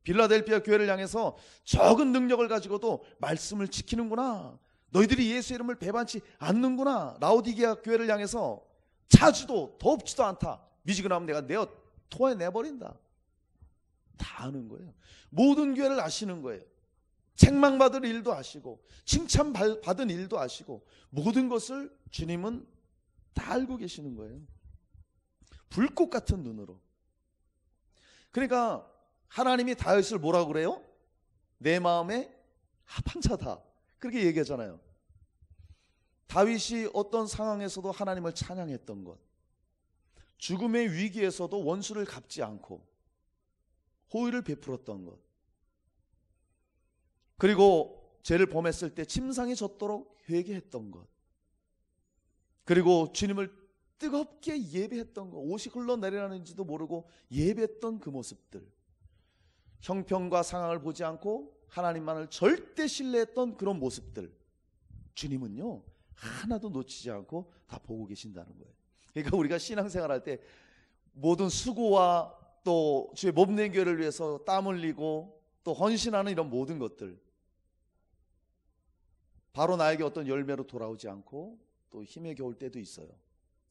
빌라델피아 교회를 향해서 적은 능력을 가지고도 말씀을 지키는구나. 너희들이 예수의 이름을 배반치 않는구나. 라오디게아 교회를 향해서 차지도 덥지도 않다. 미지근하면 내가 내어 토해내버린다. 다 아는 거예요. 모든 교회를 아시는 거예요. 책망받을 일도 아시고 칭찬받은 일도 아시고 모든 것을 주님은 다 알고 계시는 거예요. 불꽃 같은 눈으로. 그러니까 하나님이 다윗을 뭐라고 그래요? 내 마음에 합한 자다. 그렇게 얘기하잖아요. 다윗이 어떤 상황에서도 하나님을 찬양했던 것, 죽음의 위기에서도 원수를 갚지 않고 호의를 베풀었던 것, 그리고 죄를 범했을 때 침상에 젖도록 회개했던 것, 그리고 주님을 뜨겁게 예배했던 것, 옷이 흘러내리는지도 모르고 예배했던 그 모습들, 형편과 상황을 보지 않고 하나님만을 절대 신뢰했던 그런 모습들, 주님은요 하나도 놓치지 않고 다 보고 계신다는 거예요. 그러니까 우리가 신앙생활할 때 모든 수고와 또 주의 몸된 교회를 위해서 땀 흘리고 또 헌신하는 이런 모든 것들 바로 나에게 어떤 열매로 돌아오지 않고 또 힘에 겨울 때도 있어요.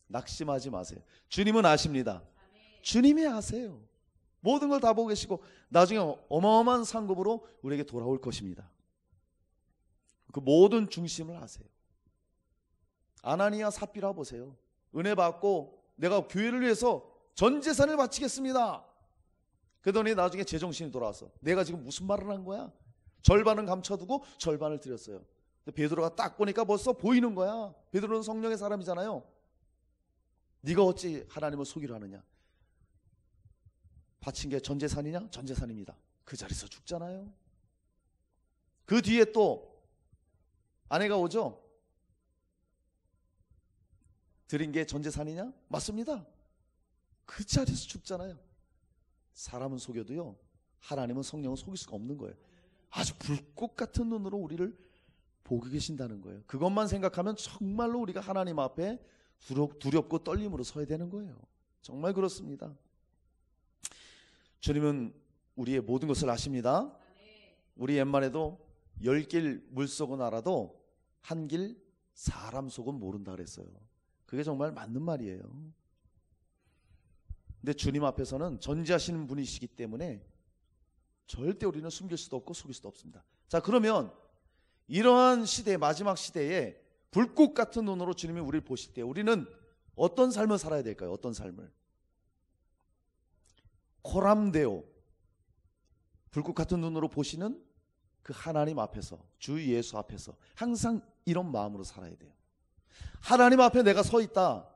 낙심하지 마세요. 주님은 아십니다. 주님이 아세요. 모든 걸 다 보고 계시고 나중에 어마어마한 상급으로 우리에게 돌아올 것입니다. 그 모든 중심을 아세요. 아나니아 삽비라 보세요. 은혜 받고 내가 교회를 위해서 전 재산을 바치겠습니다. 그러더니 나중에 제정신이 돌아와서 내가 지금 무슨 말을 한 거야? 절반은 감춰두고 절반을 드렸어요. 근데 베드로가 딱 보니까 벌써 보이는 거야. 베드로는 성령의 사람이잖아요. 네가 어찌 하나님을 속이려 하느냐? 바친 게 전 재산이냐? 전 재산입니다. 그 자리에서 죽잖아요. 그 뒤에 또 아내가 오죠. 드린 게 전 재산이냐? 맞습니다. 그 자리에서 죽잖아요. 사람은 속여도요 하나님은 성령은 속일 수가 없는 거예요. 아주 불꽃 같은 눈으로 우리를 보고 계신다는 거예요. 그것만 생각하면 정말로 우리가 하나님 앞에 두렵고 떨림으로 서야 되는 거예요. 정말 그렇습니다. 주님은 우리의 모든 것을 아십니다. 우리 옛말에도 10길 물속은 알아도 한 길 사람 속은 모른다 그랬어요. 그게 정말 맞는 말이에요. 근데 주님 앞에서는 전지하시는 분이시기 때문에 절대 우리는 숨길 수도 없고 속일 수도 없습니다. 자, 그러면 이러한 시대, 마지막 시대에 불꽃 같은 눈으로 주님이 우리를 보실 때 우리는 어떤 삶을 살아야 될까요? 어떤 삶을? 코람데오, 불꽃 같은 눈으로 보시는 그 하나님 앞에서, 주 예수 앞에서 항상 이런 마음으로 살아야 돼요. 하나님 앞에 내가 서 있다.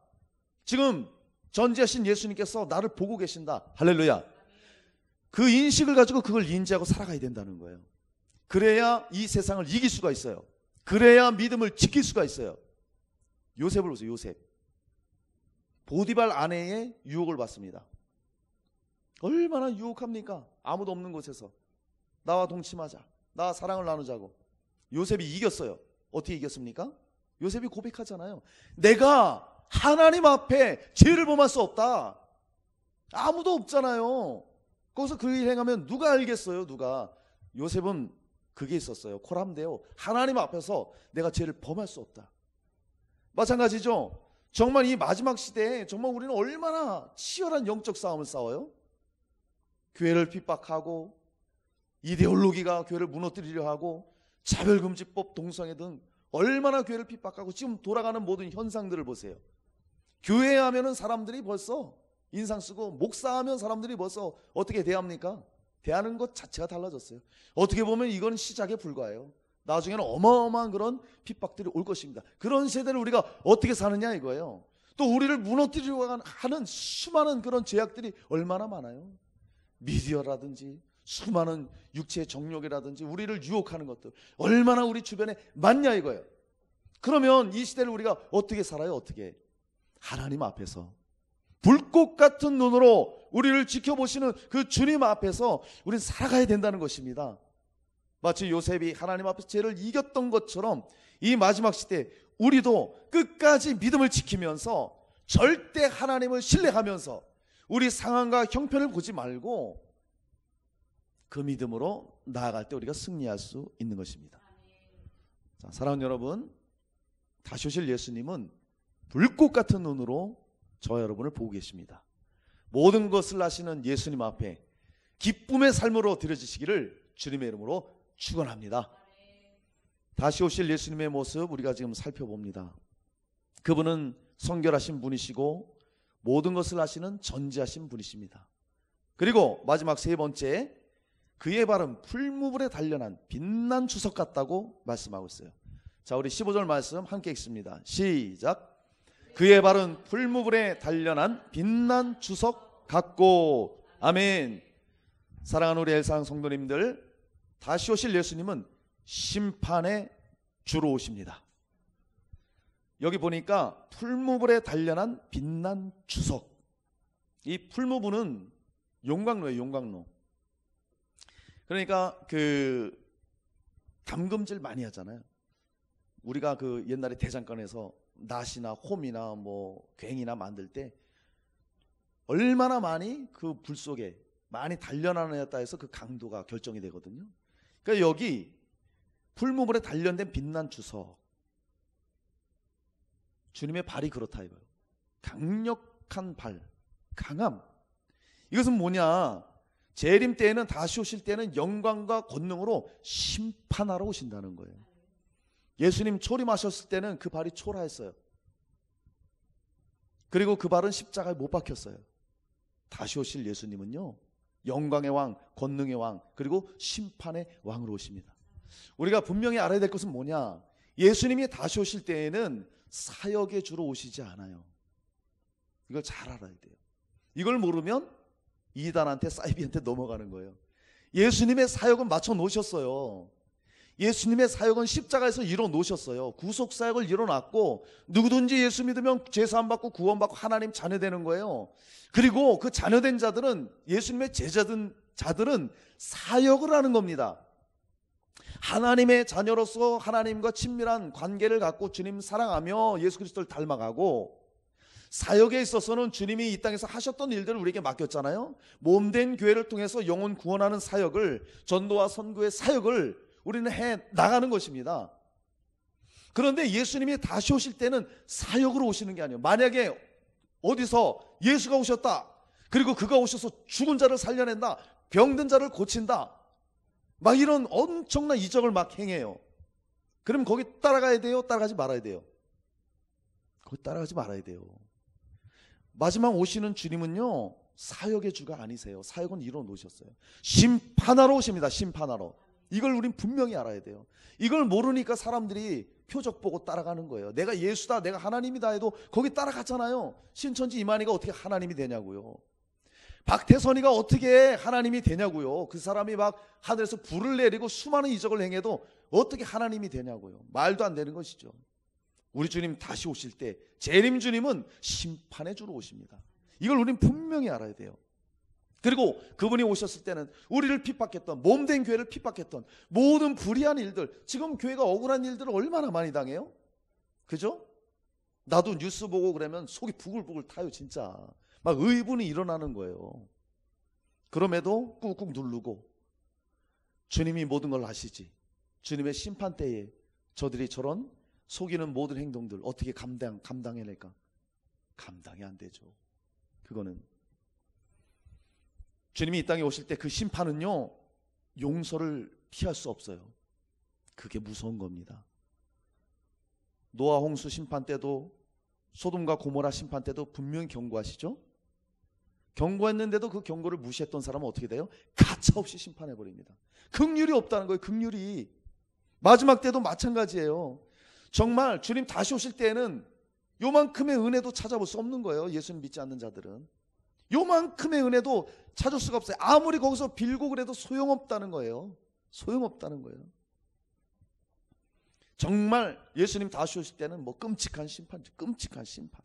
지금 전지하신 예수님께서 나를 보고 계신다. 할렐루야. 그 인식을 가지고 그걸 인지하고 살아가야 된다는 거예요. 그래야 이 세상을 이길 수가 있어요. 그래야 믿음을 지킬 수가 있어요. 요셉을 보세요. 요셉. 보디발 아내의 유혹을 받습니다. 얼마나 유혹합니까? 아무도 없는 곳에서 나와 동침하자, 나와 사랑을 나누자고. 요셉이 이겼어요. 어떻게 이겼습니까? 요셉이 고백하잖아요. 내가 하나님 앞에 죄를 범할 수 없다. 아무도 없잖아요. 거기서 그 일 행하면 누가 알겠어요? 누가. 요셉은 그게 있었어요. 코람데오. 하나님 앞에서 내가 죄를 범할 수 없다. 마찬가지죠. 정말 이 마지막 시대에 정말 우리는 얼마나 치열한 영적 싸움을 싸워요. 교회를 핍박하고 이데올로기가 교회를 무너뜨리려 하고 차별금지법, 동성애 등 얼마나 교회를 핍박하고 지금 돌아가는 모든 현상들을 보세요. 교회 하면은 사람들이 벌써 인상 쓰고, 목사하면 사람들이 벌써 어떻게 대합니까? 대하는 것 자체가 달라졌어요. 어떻게 보면 이건 시작에 불과해요. 나중에는 어마어마한 그런 핍박들이 올 것입니다. 그런 세대를 우리가 어떻게 사느냐 이거예요. 또 우리를 무너뜨리려고 하는 수많은 그런 죄악들이 얼마나 많아요. 미디어라든지 수많은 육체의 정욕이라든지 우리를 유혹하는 것들 얼마나 우리 주변에 많냐 이거예요. 그러면 이 시대를 우리가 어떻게 살아요? 어떻게? 하나님 앞에서 불꽃 같은 눈으로 우리를 지켜보시는 그 주님 앞에서 우리는 살아가야 된다는 것입니다. 마치 요셉이 하나님 앞에서 죄를 이겼던 것처럼 이 마지막 시대 우리도 끝까지 믿음을 지키면서 절대 하나님을 신뢰하면서 우리 상황과 형편을 보지 말고 그 믿음으로 나아갈 때 우리가 승리할 수 있는 것입니다. 자, 사랑하는 여러분, 다시 오실 예수님은 불꽃 같은 눈으로 저와 여러분을 보고 계십니다. 모든 것을 아시는 예수님 앞에 기쁨의 삶으로 드려지시기를 주님의 이름으로 축원합니다. 다시 오실 예수님의 모습 우리가 지금 살펴봅니다. 그분은 성결하신 분이시고 모든 것을 아시는 전지하신 분이십니다. 그리고 마지막 세 번째, 그의 발은 풀무불에 단련한 빛난 주석 같다고 말씀하고 있어요. 자, 우리 15절 말씀 함께 읽습니다. 시작. 그의 발은 풀무불에 단련한 빛난 주석 같고. 아멘. 사랑하는 우리 엘사랑 성도님들, 다시 오실 예수님은 심판의 주로 오십니다. 여기 보니까 풀무불에 단련한 빛난 주석. 이 풀무불은 용광로예요. 용광로. 그러니까 그 담금질 많이 하잖아요. 우리가 그 옛날에 대장간에서 낫이나 홈이나 뭐 괭이나 만들 때 얼마나 많이 그 불 속에 많이 단련하느냐에 따라서 그 강도가 결정이 되거든요. 그러니까 여기 풀무불에 단련된 빛난 주석, 주님의 발이 그렇다 이거예요. 강력한 발, 강함. 이것은 뭐냐? 재림 때에는, 다시 오실 때는 영광과 권능으로 심판하러 오신다는 거예요. 예수님 초림하셨을 때는 그 발이 초라했어요. 그리고 그 발은 십자가에 못 박혔어요. 다시 오실 예수님은요, 영광의 왕, 권능의 왕, 그리고 심판의 왕으로 오십니다. 우리가 분명히 알아야 될 것은 뭐냐? 예수님이 다시 오실 때에는 사역의 주로 오시지 않아요. 이걸 잘 알아야 돼요. 이걸 모르면 이단한테, 사이비한테 넘어가는 거예요. 예수님의 사역은 맞춰 놓으셨어요. 예수님의 사역은 십자가에서 이뤄 놓으셨어요. 구속 사역을 이뤄 놨고, 누구든지 예수 믿으면 죄사함 받고 구원받고 하나님 자녀 되는 거예요. 그리고 그 자녀된 자들은, 예수님의 자들은 사역을 하는 겁니다. 하나님의 자녀로서 하나님과 친밀한 관계를 갖고 주님 사랑하며 예수 그리스도를 닮아가고, 사역에 있어서는 주님이 이 땅에서 하셨던 일들을 우리에게 맡겼잖아요. 몸된 교회를 통해서 영혼 구원하는 사역을, 전도와 선교의 사역을 우리는 해 나가는 것입니다. 그런데 예수님이 다시 오실 때는 사역으로 오시는 게 아니에요. 만약에 어디서 예수가 오셨다, 그리고 그가 오셔서 죽은 자를 살려낸다, 병든 자를 고친다, 막 이런 엄청난 이적을 막 행해요. 그럼 거기 따라가야 돼요? 따라가지 말아야 돼요? 거기 따라가지 말아야 돼요. 마지막 오시는 주님은요, 사역의 주가 아니세요. 사역은 이뤄놓으셨어요. 심판하러 오십니다. 심판하러. 이걸 우린 분명히 알아야 돼요. 이걸 모르니까 사람들이 표적 보고 따라가는 거예요. 내가 예수다, 내가 하나님이다 해도 거기 따라갔잖아요. 신천지 이만희가 어떻게 하나님이 되냐고요. 박태선이가 어떻게 하나님이 되냐고요. 그 사람이 막 하늘에서 불을 내리고 수많은 이적을 행해도 어떻게 하나님이 되냐고요. 말도 안 되는 것이죠. 우리 주님 다시 오실 때 재림 주님은 심판의 주로 오십니다. 이걸 우린 분명히 알아야 돼요. 그리고 그분이 오셨을 때는 우리를 핍박했던, 몸된 교회를 핍박했던 모든 불의한 일들, 지금 교회가 억울한 일들을 얼마나 많이 당해요? 그죠? 나도 뉴스 보고 그러면 속이 부글부글 타요. 진짜 막 의분이 일어나는 거예요. 그럼에도 꾹꾹 누르고 주님이 모든 걸 아시지. 주님의 심판 때에 저들이 저런 속이는 모든 행동들 어떻게 감당해낼까? 감당이 안 되죠. 그거는 주님이 이 땅에 오실 때 그 심판은요, 용서를 피할 수 없어요. 그게 무서운 겁니다. 노아 홍수 심판 때도, 소돔과 고모라 심판 때도 분명히 경고하시죠. 경고했는데도 그 경고를 무시했던 사람은 어떻게 돼요? 가차없이 심판해버립니다. 긍휼이 없다는 거예요. 긍휼이. 마지막 때도 마찬가지예요. 정말 주님 다시 오실 때에는 요만큼의 은혜도 찾아볼 수 없는 거예요. 예수님 믿지 않는 자들은 요만큼의 은혜도 찾을 수가 없어요. 아무리 거기서 빌고 그래도 소용없다는 거예요. 소용없다는 거예요. 정말 예수님 다시 오실 때는 뭐 끔찍한 심판이죠. 끔찍한 심판.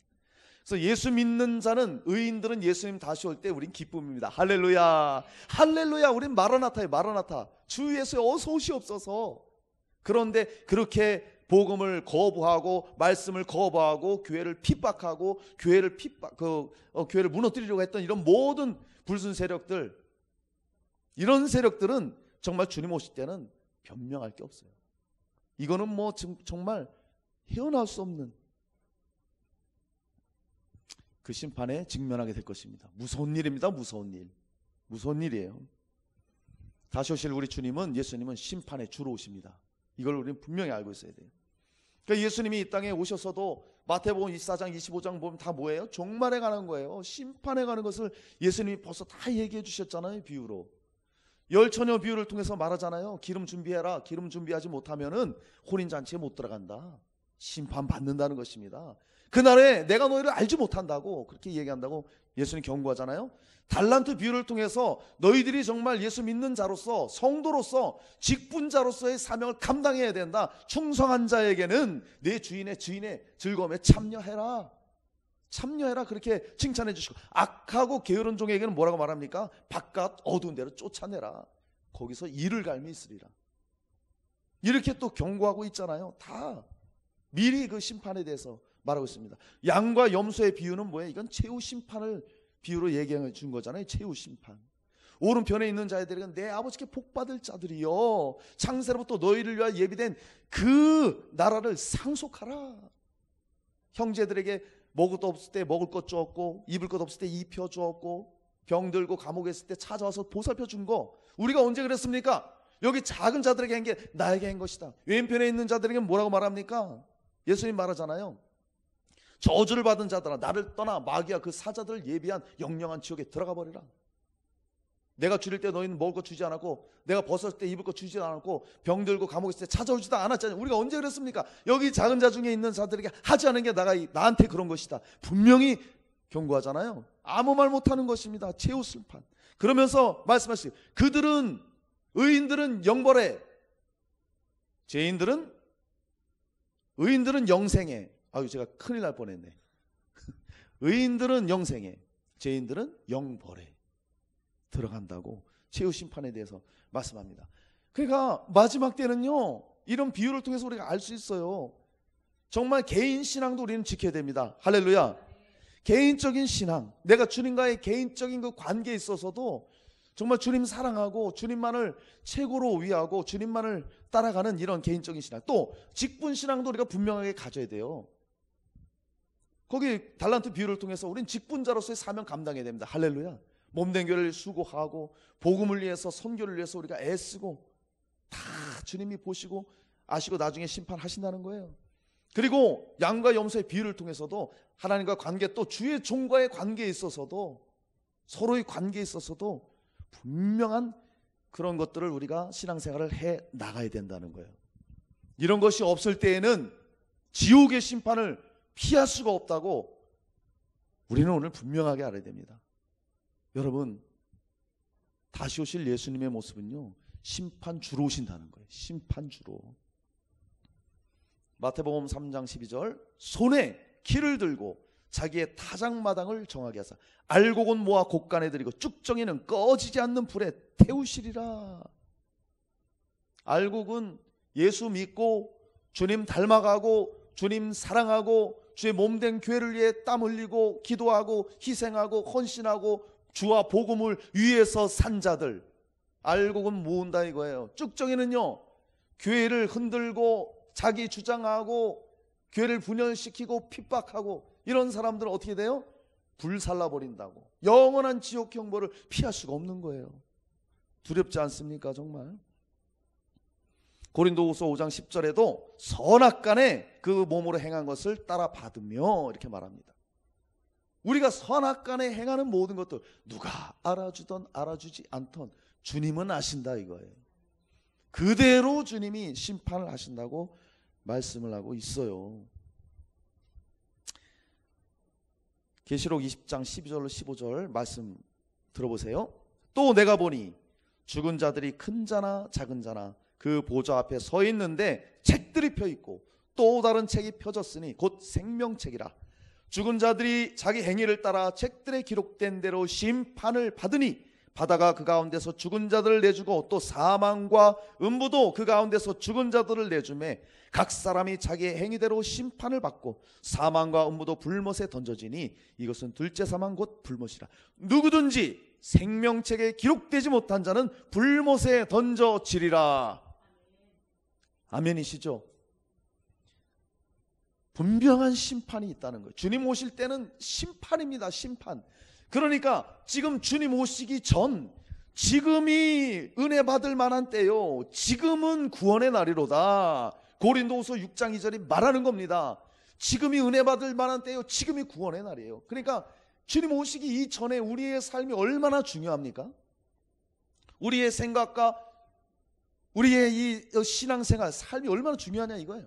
그래서 예수 믿는 자는, 의인들은 예수님 다시 올 때 우린 기쁨입니다. 할렐루야, 할렐루야. 우린 마라나타예요. 마라나타. 주 예수 어서 오시옵소서. 그런데 그렇게 복음을 거부하고 말씀을 거부하고 교회를 핍박하고 교회를 교회를 무너뜨리려고 했던 이런 모든 불순 세력들, 이런 세력들은 정말 주님 오실 때는 변명할 게 없어요. 이거는 뭐 정말 헤어나올 수 없는 그 심판에 직면하게 될 것입니다. 무서운 일입니다. 무서운 일. 무서운 일이에요. 다시 오실 우리 주님은, 예수님은 심판의 주로 오십니다. 이걸 우리는 분명히 알고 있어야 돼요. 그러니까 예수님이 이 땅에 오셔서도 마태복음 24장 25장 보면 다 뭐예요? 종말에 관한 거예요. 심판에 관한 것을 예수님이 벌써 다 얘기해 주셨잖아요. 비유로. 열처녀 비유를 통해서 말하잖아요. 기름 준비해라. 기름 준비하지 못하면은 혼인잔치에 못 들어간다. 심판받는다는 것입니다. 그날에 내가 너희를 알지 못한다고 그렇게 얘기한다고 예수님 경고하잖아요. 달란트 비유를 통해서 너희들이 정말 예수 믿는 자로서, 성도로서, 직분자로서의 사명을 감당해야 된다. 충성한 자에게는 내 주인의 즐거움에 참여해라. 참여해라. 그렇게 칭찬해 주시고, 악하고 게으른 종에게는 뭐라고 말합니까? 바깥 어두운 데로 쫓아내라. 거기서 이를 갈미 있으리라. 이렇게 또 경고하고 있잖아요. 다 미리 그 심판에 대해서 말하고 있습니다. 양과 염소의 비유는 뭐예요? 이건 최후 심판을 비유로 얘기해 준 거잖아요. 최후 심판. 오른편에 있는 자들에게는 내 아버지께 복받을 자들이여, 창세로부터 너희를 위하여 예비된 그 나라를 상속하라. 형제들에게 먹을 것 없을 때 먹을 것 주었고, 입을 것 없을 때 입혀 주었고, 병들고 감옥에 있을 때 찾아와서 보살펴 준 거, 우리가 언제 그랬습니까? 여기 작은 자들에게 한 게 나에게 한 것이다. 왼편에 있는 자들에게 뭐라고 말합니까? 예수님 말하잖아요. 저주를 받은 자들아, 나를 떠나 마귀와 그 사자들을 예비한 영영한 지옥에 들어가 버리라. 내가 줄일 때 너희는 먹을 것 주지 않았고, 내가 벗었을 때 입을 것 주지 않았고, 병들고 감옥에 있을 때 찾아오지도 않았잖아요. 우리가 언제 그랬습니까? 여기 작은 자 중에 있는 자들에게 하지 않은 게 나한테 그런 것이다. 분명히 경고하잖아요. 아무 말 못하는 것입니다. 최후 심판. 그러면서 말씀하시죠. 그들은, 의인들은 영벌에, 의인들은 영생에. 아유, 제가 큰일 날 뻔했네. 의인들은 영생에, 죄인들은 영벌에 들어간다고 최후 심판에 대해서 말씀합니다. 그러니까 마지막 때는요, 이런 비유를 통해서 우리가 알 수 있어요. 정말 개인 신앙도 우리는 지켜야 됩니다. 할렐루야. 개인적인 신앙, 내가 주님과의 개인적인 그 관계에 있어서도 정말 주님 사랑하고 주님만을 최고로 위하고 주님만을 따라가는 이런 개인적인 신앙, 또 직분 신앙도 우리가 분명하게 가져야 돼요. 거기 달란트 비유를 통해서 우린 직분자로서의 사명 감당해야 됩니다. 할렐루야. 몸된 교회를 수고하고 복음을 위해서, 선교를 위해서 우리가 애쓰고 다 주님이 보시고 아시고 나중에 심판하신다는 거예요. 그리고 양과 염소의 비유를 통해서도 하나님과 관계, 또 주의 종과의 관계에 있어서도 서로의 관계에 있어서도 분명한 그런 것들을 우리가 신앙생활을 해 나가야 된다는 거예요. 이런 것이 없을 때에는 지옥의 심판을 피할 수가 없다고 우리는 오늘 분명하게 알아야 됩니다. 여러분, 다시 오실 예수님의 모습은요, 심판주로 오신다는 거예요. 심판주로. 마태복음 3장 12절, 손에 키를 들고 자기의 타작마당을 정하게 하사 알곡은 모아 곡간에 들이고 쭉정이는 꺼지지 않는 불에 태우시리라. 알곡은 예수 믿고 주님 닮아가고 주님 사랑하고 주의 몸된 교회를 위해 땀 흘리고 기도하고 희생하고 헌신하고 주와 복음을 위해서 산 자들, 알곡은 모은다 이거예요. 쭉정이는요, 교회를 흔들고 자기 주장하고 교회를 분열시키고 핍박하고 이런 사람들은 어떻게 돼요? 불살라버린다고. 영원한 지옥 형벌을 피할 수가 없는 거예요. 두렵지 않습니까 정말? 고린도후서 5장 10절에도 선악간에 그 몸으로 행한 것을 따라 받으며 이렇게 말합니다. 우리가 선악간에 행하는 모든 것들 누가 알아주던 알아주지 않던 주님은 아신다 이거예요. 그대로 주님이 심판을 하신다고 말씀을 하고 있어요. 계시록 20장 12절로 15절 말씀 들어보세요. 또 내가 보니 죽은 자들이 큰 자나 작은 자나 그 보좌 앞에 서 있는데 책들이 펴 있고 또 다른 책이 펴졌으니 곧 생명책이라. 죽은 자들이 자기 행위를 따라 책들에 기록된 대로 심판을 받으니 바다가 그 가운데서 죽은 자들을 내주고 또 사망과 음부도 그 가운데서 죽은 자들을 내주매 각 사람이 자기의 행위대로 심판을 받고 사망과 음부도 불못에 던져지니 이것은 둘째 사망 곧 불못이라. 누구든지 생명책에 기록되지 못한 자는 불못에 던져지리라. 아멘이시죠? 분명한 심판이 있다는 거예요. 주님 오실 때는 심판입니다. 심판. 그러니까 지금 주님 오시기 전, 지금이 은혜 받을 만한 때요, 지금은 구원의 날이로다. 고린도후서 6장 2절이 말하는 겁니다. 지금이 은혜 받을 만한 때요, 지금이 구원의 날이에요. 그러니까 주님 오시기 이전에 우리의 삶이 얼마나 중요합니까? 우리의 생각과 우리의 이 신앙생활, 삶이 얼마나 중요하냐 이거예요.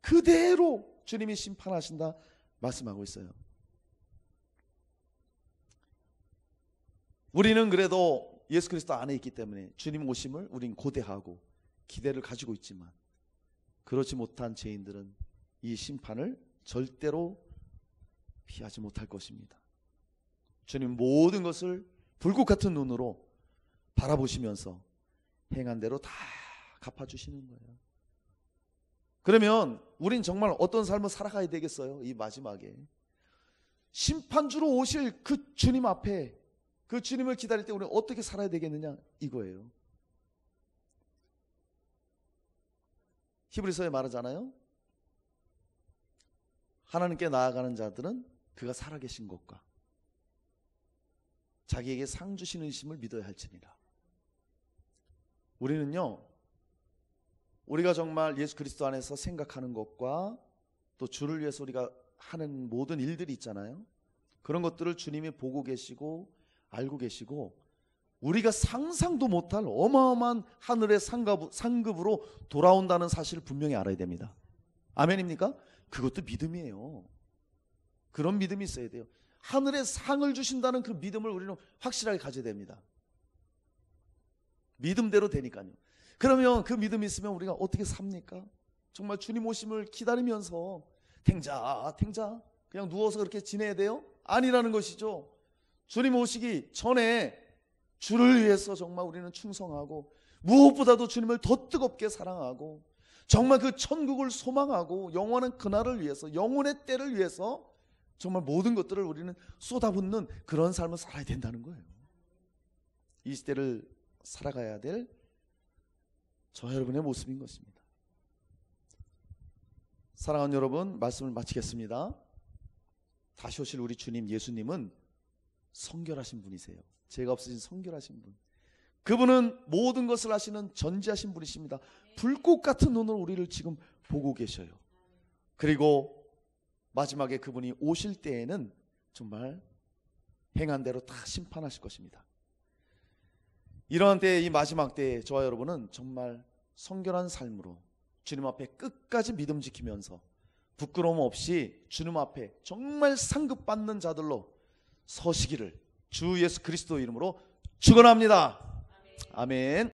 그대로 주님이 심판하신다 말씀하고 있어요. 우리는 그래도 예수 그리스도 안에 있기 때문에 주님 오심을 우린 고대하고 기대를 가지고 있지만, 그렇지 못한 죄인들은 이 심판을 절대로 피하지 못할 것입니다. 주님 모든 것을 불꽃 같은 눈으로 바라보시면서 행한 대로 다 갚아주시는 거예요. 그러면 우린 정말 어떤 삶을 살아가야 되겠어요? 이 마지막에 심판주로 오실 그 주님 앞에, 그 주님을 기다릴 때 우리는 어떻게 살아야 되겠느냐 이거예요. 히브리서에 말하잖아요. 하나님께 나아가는 자들은 그가 살아계신 것과 자기에게 상 주시는 심을 믿어야 할지니라. 우리는요, 우리가 정말 예수 그리스도 안에서 생각하는 것과 또 주를 위해서 우리가 하는 모든 일들이 있잖아요. 그런 것들을 주님이 보고 계시고 알고 계시고 우리가 상상도 못할 어마어마한 하늘의 상급으로 돌아온다는 사실을 분명히 알아야 됩니다. 아멘입니까? 그것도 믿음이에요. 그런 믿음이 있어야 돼요. 하늘의 상을 주신다는 그 믿음을 우리는 확실하게 가져야 됩니다. 믿음대로 되니까요. 그러면 그 믿음이 있으면 우리가 어떻게 삽니까? 정말 주님 오심을 기다리면서 탱자 그냥 누워서 그렇게 지내야 돼요? 아니라는 것이죠. 주님 오시기 전에 주를 위해서 정말 우리는 충성하고 무엇보다도 주님을 더 뜨겁게 사랑하고 정말 그 천국을 소망하고 영원한 그날을 위해서, 영혼의 때를 위해서 정말 모든 것들을 우리는 쏟아붓는 그런 삶을 살아야 된다는 거예요. 이 시대를 살아가야 될 저 여러분의 모습인 것입니다. 사랑하는 여러분, 말씀을 마치겠습니다. 다시 오실 우리 주님 예수님은 성결하신 분이세요. 죄가 없으신 성결하신 분. 그분은 모든 것을 하시는 전지하신 분이십니다. 불꽃 같은 눈으로 우리를 지금 보고 계셔요. 그리고 마지막에 그분이 오실 때에는 정말 행한 대로 다 심판하실 것입니다. 이러한 때에, 이 마지막 때에 저와 여러분은 정말 성결한 삶으로 주님 앞에 끝까지 믿음 지키면서 부끄러움 없이 주님 앞에 정말 상급받는 자들로 서시기를 주 예수 그리스도 이름으로 축원합니다. 아멘.